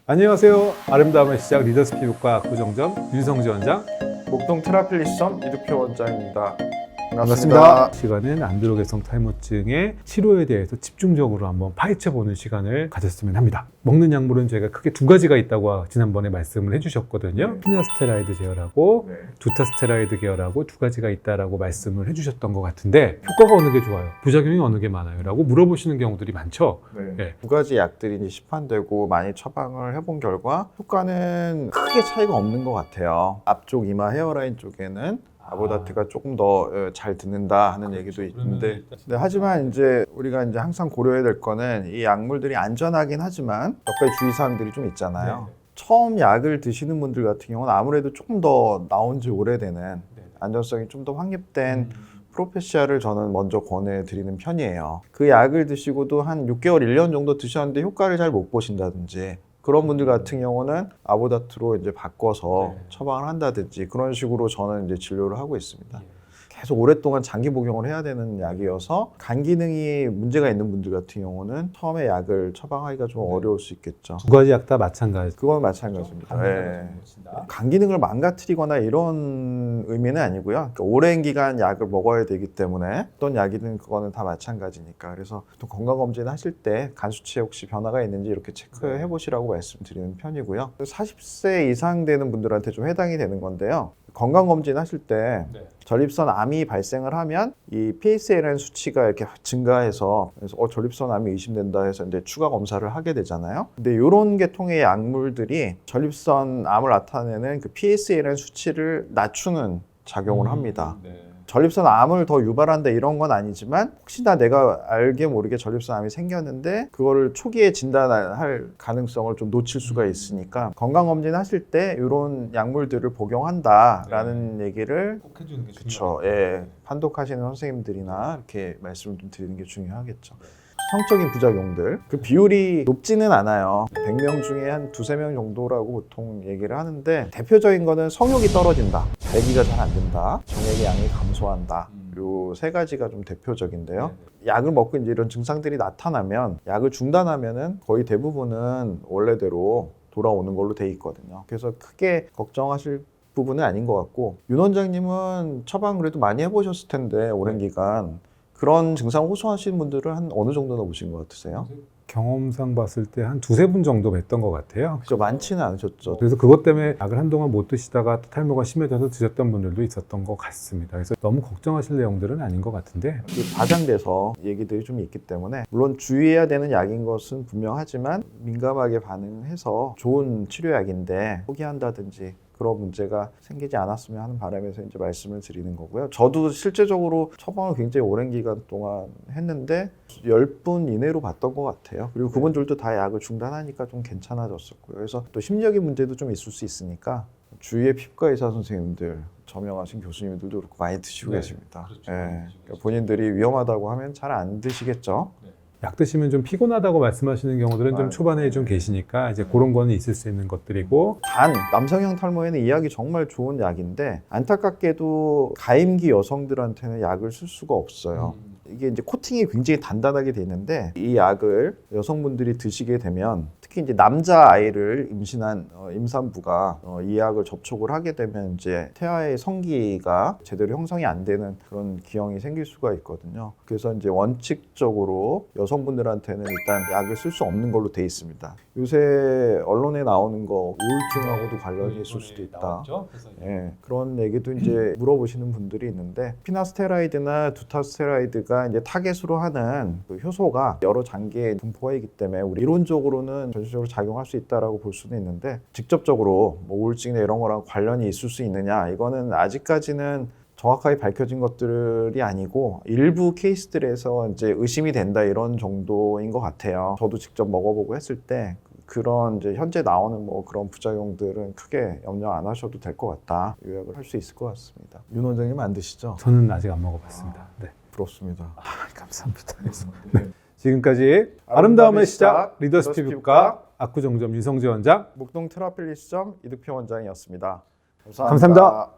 안녕하세요. 아름다움의 시작 리더스 피부과 압구정점 윤성지 원장. 목동 테라필리썸 이두표 원장입니다. 반갑습니다. 이 시간은 안드로게성 탈모증의 치료에 대해서 집중적으로 한번 파헤쳐보는 시간을 가졌으면 합니다. 먹는 약물은 저희가 크게 두 가지가 있다고 지난번에 말씀을 해주셨거든요. 피나스테라이드 계열하고 두타스테라이드 계열하고 두 가지가 있다라고 말씀을 해주셨던 것 같은데 효과가 어느 게 좋아요? 부작용이 어느 게 많아요? 라고 물어보시는 경우들이 많죠. 네. 두 가지 약들이 이제 시판되고 많이 처방을 해본 결과 효과는 크게 차이가 없는 것 같아요. 앞쪽 이마 헤어라인 쪽에는 아보다트가 조금 더 잘 듣는다 하는 얘기도 있는데, 하지만 이제 우리가 이제 항상 고려해야 될 거는 이 약물들이 안전하긴 하지만 몇 가지 주의사항들이 좀 있잖아요. 처음 약을 드시는 분들 같은 경우는 아무래도 조금 더 나온 지 오래되는 안전성이 좀 더 확립된 프로페시아를 저는 먼저 권해드리는 편이에요. 그 약을 드시고도 한 6개월, 1년 정도 드셨는데 효과를 잘 못 보신다든지 그런 분들 같은 경우는 아보다트로 이제 바꿔서 처방을 한다든지 그런 식으로 저는 이제 진료를 하고 있습니다. 계속 오랫동안 장기 복용을 해야 되는 약이어서 간 기능이 문제가 있는 분들 같은 경우는 처음에 약을 처방하기가 좀 어려울 수 있겠죠. 두 가지 약 다 마찬가지. 그건 마찬가지입니다. 간 기능을 망가뜨리거나 이런 의미는 아니고요. 그러니까 오랜 기간 약을 먹어야 되기 때문에 어떤 약이든 그거는 다 마찬가지니까. 그래서 또 건강검진 하실 때 간 수치에 혹시 변화가 있는지 이렇게 체크해 보시라고 말씀드리는 편이고요. 40세 이상 되는 분들한테 좀 해당이 되는 건데요. 건강검진 하실 때 전립선 암이 발생을 하면 이 PSA라는 수치가 이렇게 증가해서 그래서 전립선 암이 의심된다 해서 이제 추가 검사를 하게 되잖아요. 근데 이런 계통의 약물들이 전립선 암을 나타내는 그 PSA라는 수치를 낮추는 작용을 합니다. 전립선 암을 더 유발한다 이런 건 아니지만 혹시나 내가 알게 모르게 전립선 암이 생겼는데 그거를 초기에 진단할 가능성을 좀 놓칠 수가 있으니까 건강검진 하실 때 이런 약물들을 복용한다라는 얘기를 꼭 해주는 게 그렇죠. 판독하시는 선생님들이나 이렇게 말씀을 좀 드리는 게 중요하겠죠. 성적인 부작용들 그 비율이 높지는 않아요. 100명 중에 한 2~3명 정도라고 보통 얘기를 하는데 대표적인 거는 성욕이 떨어진다, 배기가 잘 안 된다, 정액의 양이 감소한다, 요 세 가지가 좀 대표적인데요. 약을 먹고 이제 이런 증상들이 나타나면 약을 중단하면은 거의 대부분은 원래대로 돌아오는 걸로 돼 있거든요. 그래서 크게 걱정하실 부분은 아닌 것 같고, 윤 원장님은 처방 그래도 많이 해보셨을 텐데 오랜 기간 그런 증상 호소하시는 분들은 한 어느 정도나 보신 것 같으세요? 경험상 봤을 때 한 두세 분 정도 뵀던 것 같아요. 그죠, 많지는 않으셨죠. 그래서 그것 때문에 약을 한동안 못 드시다가 탈모가 심해져서 드셨던 분들도 있었던 것 같습니다. 그래서 너무 걱정하실 내용들은 아닌 것 같은데 과장돼서 얘기들이 좀 있기 때문에 물론 주의해야 되는 약인 것은 분명하지만 민감하게 반응해서 좋은 치료약인데 포기한다든지 그런 문제가 생기지 않았으면 하는 바람에서 이제 말씀을 드리는 거고요. 저도 실제적으로 처방을 굉장히 오랜 기간 동안 했는데 10분 이내로 봤던 것 같아요. 그리고 그분들도 다 약을 중단하니까 좀 괜찮아졌었고요. 그래서 또 심리적인 문제도 좀 있을 수 있으니까 주위의 피부과 의사 선생님들, 저명하신 교수님들도 그렇고 많이 드시고 계십니다. 그렇죠. 그러니까 본인들이 위험하다고 하면 잘 안 드시겠죠. 약 드시면 좀 피곤하다고 말씀하시는 경우들은 좀 초반에 좀 계시니까 이제 그런 거는 있을 수 있는 것들이고, 단 남성형 탈모에는 이 약이 정말 좋은 약인데 안타깝게도 가임기 여성들한테는 약을 쓸 수가 없어요. 이게 이제 코팅이 굉장히 단단하게 돼 있는데 이 약을 여성분들이 드시게 되면 특히 이제 남자 아이를 임신한 임산부가 이 약을 접촉을 하게 되면 이제 태아의 성기가 제대로 형성이 안 되는 그런 기형이 생길 수가 있거든요. 그래서 이제 원칙적으로 여성분들한테는 일단 약을 쓸 수 없는 걸로 돼 있습니다. 요새 언론에 나오는 거 우울증하고도 관련이 있을 수도 있다. 그런 얘기도 이제 물어보시는 분들이 있는데 피나스테라이드나 두타스테라이드가 이제 타겟으로 하는 그 효소가 여러 장기의 분포가 있기 때문에 우리 이론적으로는 전체적으로 작용할 수 있다라고 볼 수는 있는데 직접적으로 뭐 우울증이나 이런 거랑 관련이 있을 수 있느냐 이거는 아직까지는 정확하게 밝혀진 것들이 아니고 일부 케이스들에서 이제 의심이 된다 이런 정도인 것 같아요. 저도 직접 먹어보고 했을 때 그런 이제 현재 나오는 뭐 그런 부작용들은 크게 염려 안 하셔도 될 것 같다. 요약을 할 수 있을 것 같습니다. 윤 원장님 안 드시죠? 저는 아직 안 먹어봤습니다. 네. 부럽습니다. 감사합니다. 네. 지금까지 아름다움의 시작 리더스 피부과 압구정점 윤성지 원장, 목동 테라필리썸 이두표 원장이었습니다. 감사합니다.